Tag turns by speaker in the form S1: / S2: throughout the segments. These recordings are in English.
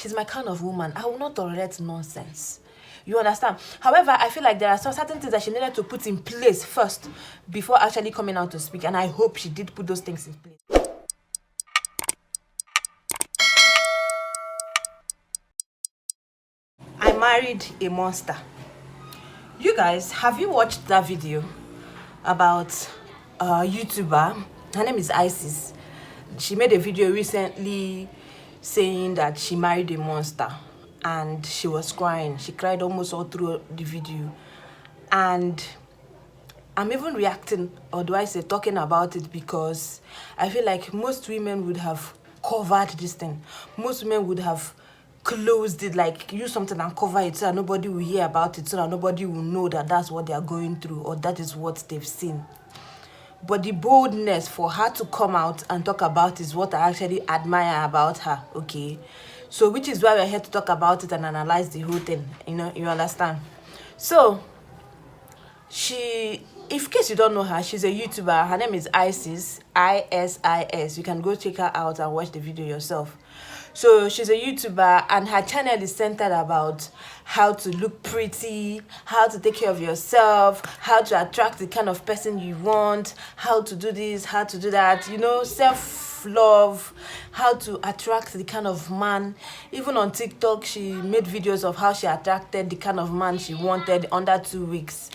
S1: she's my kind of woman. I will not tolerate nonsense. You understand? However, I feel like there are some certain things that she needed to put in place first before actually coming out to speak. And I hope she did put those things in place. I married a monster. You guys, have you watched that video about a YouTuber? Her name is Isis. She made a video recently saying that she married a monster. And she was crying. She cried almost all through the video. And I'm even reacting, or do I say talking about it, because I feel like most women would have covered this thing. Most women would have closed it, like use something and cover it so that nobody will hear about it, so that nobody will know that that's what they are going through or that is what they've seen. But the boldness for her to come out and talk about is what I actually admire about her, okay? So, which is why we're here to talk about it and analyze the whole thing, you understand? So, in case you don't know her, she's a YouTuber. Her name is Isis, ISIS. You can go check her out and watch the video yourself. So, she's a YouTuber, and her channel is centered about how to look pretty, how to take care of yourself, how to attract the kind of person you want, how to do this, how to do that, self-love, how to attract the kind of man. Even on TikTok, she made videos of how she attracted the kind of man she wanted under 2 weeks.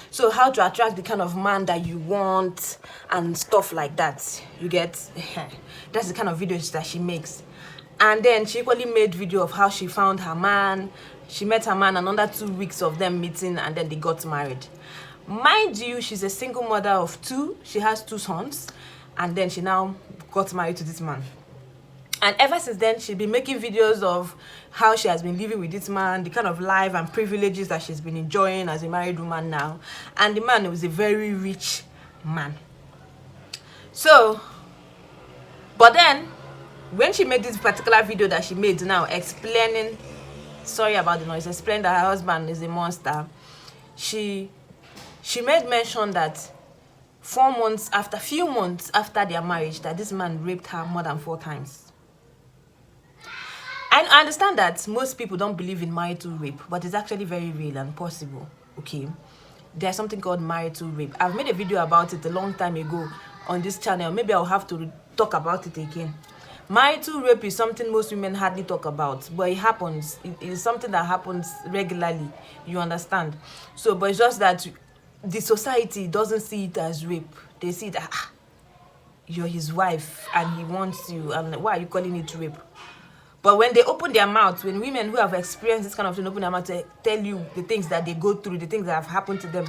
S1: So how to attract the kind of man that you want and stuff like that. You get? That's the kind of videos that she makes. And then she equally made video of how she found her man. She met her man and under 2 weeks of them meeting, and then they got married. Mind you, she's a single mother of 2. She has 2 sons. And then she now got married to this man. And ever since then, she's been making videos of how she has been living with this man, the kind of life and privileges that she's been enjoying as a married woman now. And the man was a very rich man. So, but then, when she made this particular video that she made now explaining, sorry about the noise, explaining that her husband is a monster, she made mention that few months after their marriage, that this man raped her more than 4 times. And I understand that most people don't believe in marital rape, but it's actually very real and possible, okay? There's something called marital rape. I've made a video about it a long time ago on this channel. Maybe I'll have to talk about it again. Marital rape is something most women hardly talk about, but it happens. It is something that happens regularly, you understand? So, but it's just that the society doesn't see it as rape. They see that you're his wife and he wants you, and why are you calling it rape? But when they open their mouth, when women who have experienced this kind of thing open their mouth to tell you the things that they go through, the things that have happened to them,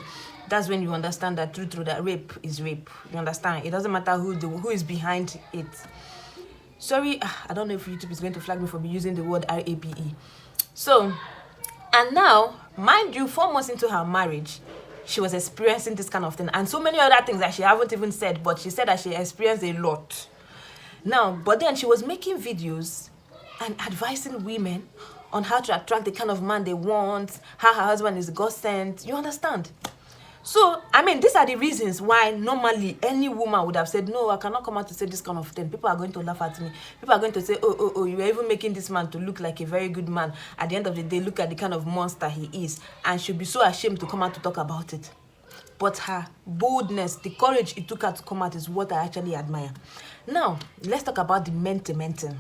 S1: that's when you understand that through that rape is rape. You understand? It doesn't matter who is behind it. Sorry, I don't know if YouTube is going to flag me for me using the word R-A-P-E. So, and now, mind you, 4 months into her marriage, she was experiencing this kind of thing. And so many other things that she haven't even said, but she said that she experienced a lot. Now, but then she was making videos and advising women on how to attract the kind of man they want, how her husband is God sent. You understand? So, I mean, these are the reasons why normally any woman would have said, no, I cannot come out to say this kind of thing. People are going to laugh at me. People are going to say, oh, you are even making this man to look like a very good man. At the end of the day, look at the kind of monster he is. And she'll be so ashamed to come out to talk about it. But her boldness, the courage it took her to come out is what I actually admire. Now, let's talk about the mentor.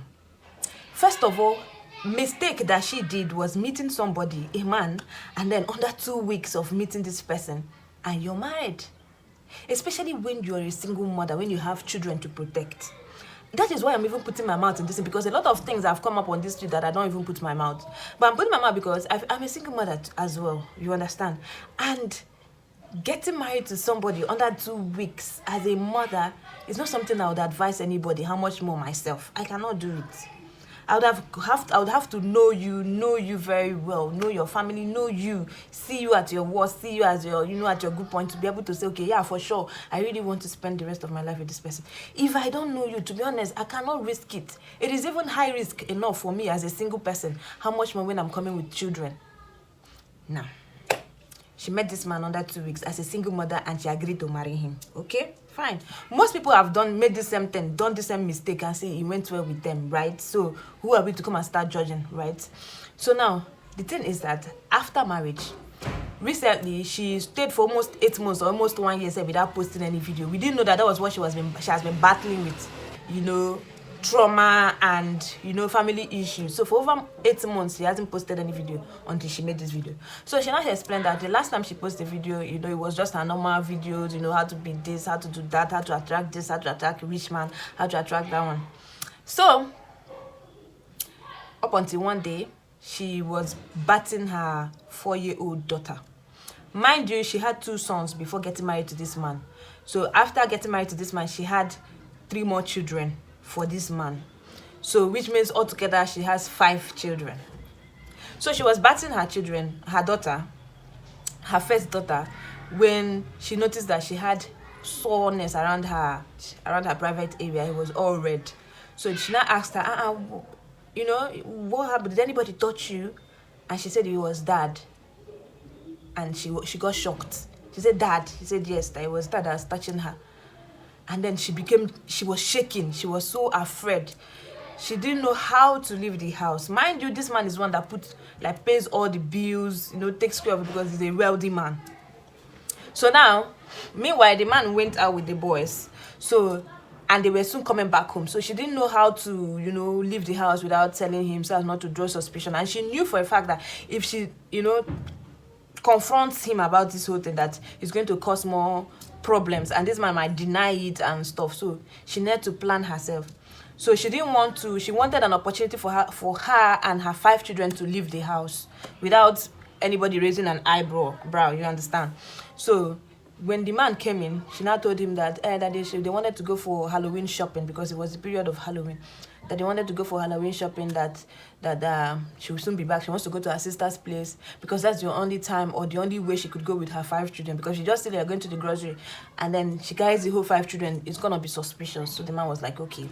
S1: First of all, mistake that she did was meeting somebody, a man, and then under 2 weeks of meeting this person, and you're married. Especially when you're a single mother, when you have children to protect. That is why I'm even putting my mouth in this, because a lot of things have come up on this street that I don't even put my mouth. But I'm putting my mouth because I'm a single mother as well, you understand? And getting married to somebody under 2 weeks as a mother is not something I would advise anybody, how much more myself. I cannot do it. I would have to know you very well, know your family, know you, see you at your worst, see you as your, at your good point, to be able to say, okay, yeah, for sure, I really want to spend the rest of my life with this person. If I don't know you, to be honest, I cannot risk it. It is even high risk enough for me as a single person. How much more when I'm coming with children? Now, she met this man under 2 weeks as a single mother, and she agreed to marry him. Okay, fine. Most people have made the same thing, done the same mistake, and say it went well with them, right? So who are we to come and start judging, right? So now the thing is that after marriage, recently she stayed for almost 8 months or almost 1 year without posting any video. We didn't know that was what she has been battling with, you know, trauma and, you know, family issues. So for over 8 months she hasn't posted any video until she made this video. So she now explained that the last time she posted a video, you know, it was just a normal videos, you know, how to be this, how to do that, how to attract this, how to attract a rich man, how to attract that one. So up until one day she was batting her 4-year-old daughter. Mind you, she had 2 sons before getting married to this man. So after getting married to this man, she had 3 more children for this man. So which means altogether she has 5 children. So she was batting her children, her daughter, her first daughter, when she noticed that she had soreness around her private area. It was all red. So she now asked her, you know, what happened? Did anybody touch you? And she said it was dad. And she got shocked. She said, Dad? She said, yes, that it was dad that was touching her. And then she was shaking. She was so afraid. She didn't know how to leave the house. Mind you, this man is one that pays all the bills, you know, takes care of it because he's a wealthy man. So now, meanwhile, the man went out with the boys. So, and they were soon coming back home. So she didn't know how to, you know, leave the house without telling him so as not to draw suspicion. And she knew for a fact that if she, you know, confronts him about this whole thing, that it's going to cause more problems and this man might deny it and stuff. So she needed to plan herself. So she wanted an opportunity for her and her 5 children to leave the house without anybody raising an eyebrow, you understand? So when the man came in, she now told him that they wanted to go for Halloween shopping because it was the period of Halloween. That they wanted to go for Halloween shopping, that she will soon be back. She wants to go to her sister's place because that's the only time or the only way she could go with her 5 children, because she just said they're going to the grocery and then she carries the whole 5 children. It's going to be suspicious. So the man was like, okay.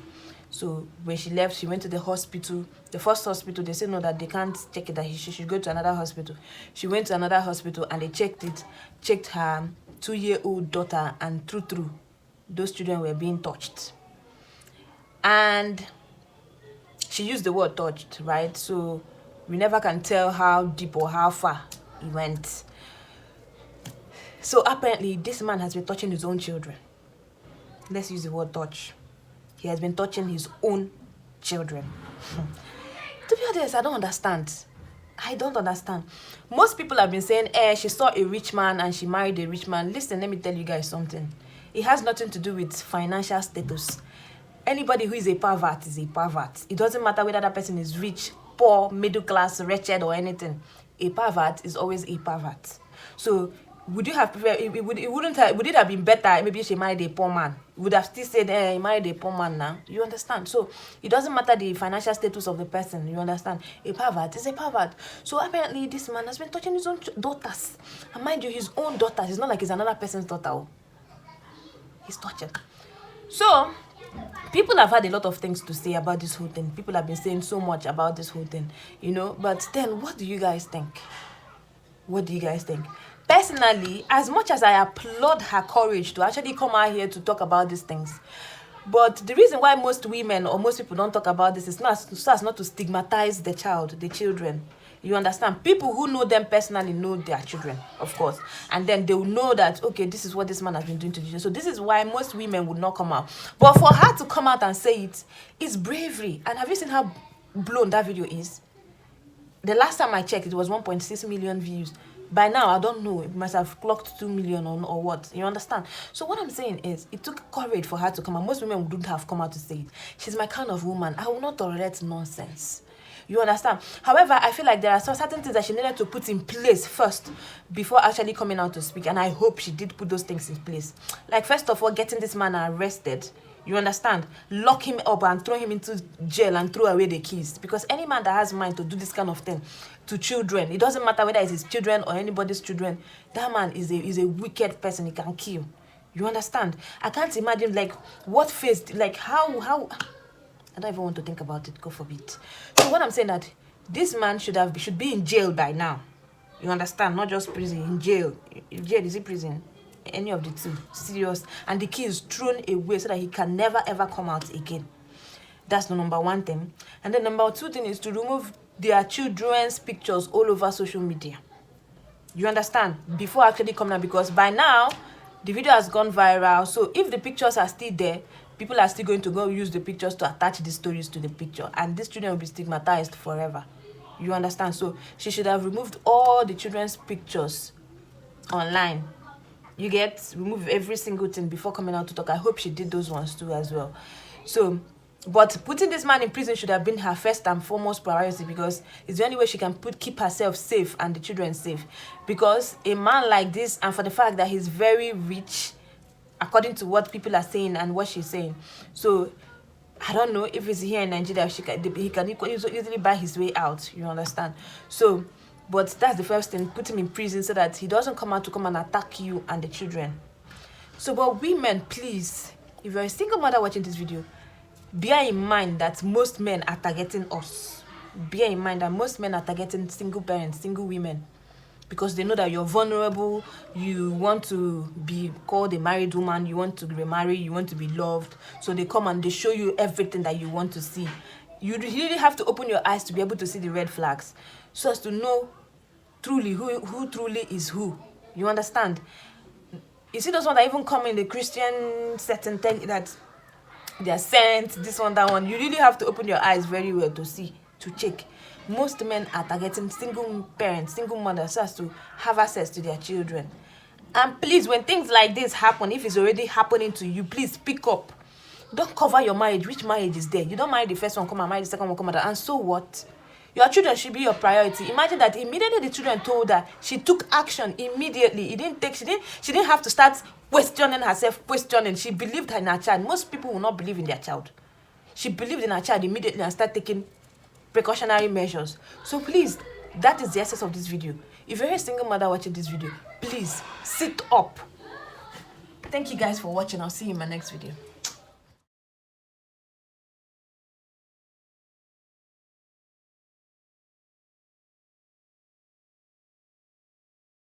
S1: So when she left, she went to the hospital. The first hospital, they said no, that they can't check it, that she should go to another hospital. She went to another hospital and they checked her 2-year-old daughter, and through, those children were being touched. And she used the word touched, right? So we never can tell how deep or how far he went. So apparently this man has been touching his own children. Let's use the word touch. He has been touching his own children. To be honest, I don't understand. Most people have been saying, she saw a rich man and she married a rich man. Listen, let me tell you guys something. It has nothing to do with financial status. Anybody who is a pervert is a pervert. It doesn't matter whether that person is rich, poor, middle class, wretched, or anything. A pervert is always a pervert. So would it have been better maybe she married a poor man? Would have still said, he married a poor man now. You understand? So it doesn't matter the financial status of the person. You understand? A pervert is a pervert. So apparently this man has been touching his own daughters. And mind you, his own daughters. It's not like it's another person's daughter. He's touching. So people have had a lot of things to say about this whole thing. People have been saying so much about this whole thing, you know. But then, what do you guys think? What do you guys think? Personally, as much as I applaud her courage to actually come out here to talk about these things, but the reason why most women or most people don't talk about this is not to stigmatize the children. You understand? People who know them personally know their children, of course. And then they will know that, okay, this is what this man has been doing to the children. So this is why most women would not come out. But for her to come out and say it is bravery. And have you seen how blown that video is? The last time I checked, it was 1.6 million views. By now, I don't know. It must have clocked 2 million or what. You understand? So what I'm saying is, it took courage for her to come out. Most women wouldn't have come out to say it. She's my kind of woman. I will not tolerate nonsense. You understand? However, I feel like there are some certain things that she needed to put in place first before actually coming out to speak. And I hope she did put those things in place. Like, first of all, getting this man arrested. You understand? Lock him up and throw him into jail and throw away the keys. Because any man that has mind to do this kind of thing to children, it doesn't matter whether it's his children or anybody's children, that man is a wicked person. He can kill. You understand? I can't imagine, like, what face, like, how... I don't even want to think about it, God forbid. So what I'm saying that this man should be in jail by now. You understand? Not just prison, in jail. In jail, is it prison? Any of the two. Serious. And the key is thrown away so that he can never ever come out again. That's the number one thing. And then number two thing is to remove their children's pictures all over social media. You understand? Before actually coming out, because by now the video has gone viral. So if the pictures are still there, people are still going to go use the pictures to attach the stories to the picture, and these children will be stigmatized forever. You understand? So she should have removed all the children's pictures online. You get, remove every single thing before coming out to talk. I hope she did those ones too as well. So, but putting this man in prison should have been her first and foremost priority, because it's the only way she can keep herself safe and the children safe. Because a man like this, and for the fact that he's very rich, according to what people are saying and what she's saying, so I don't know if he's here in Nigeria, he can easily buy his way out. You understand? So, but that's the first thing, put him in prison so that he doesn't come out to come and attack you and the children. So, but women, please, if you're a single mother watching this video, bear in mind that most men are targeting us. Bear in mind that most men are targeting single parents, single women, because they know that you're vulnerable, you want to be called a married woman, you want to remarry, you want to be loved. So they come and they show you everything that you want to see. You really have to open your eyes to be able to see the red flags, so as to know truly who truly is who. You understand? You see those ones that even come in the Christian setting, that they are sent, this one, that one. You really have to open your eyes very well to see, to check. Most men are targeting single parents, single mothers, so as to have access to their children. And please, when things like this happen, if it's already happening to you, please speak up. Don't cover your marriage. Which marriage is there? You don't marry the first one, come and marry the second one, come and so what? Your children should be your priority. Imagine that immediately the children told her, she took action immediately. She didn't have to start questioning herself, questioning. She believed in her child. Most people will not believe in their child. She believed in her child immediately and started taking precautionary measures. So please, that is the essence of this video. If you're a single mother watching this video, please sit up. Thank you guys for watching. I'll see you in my next video.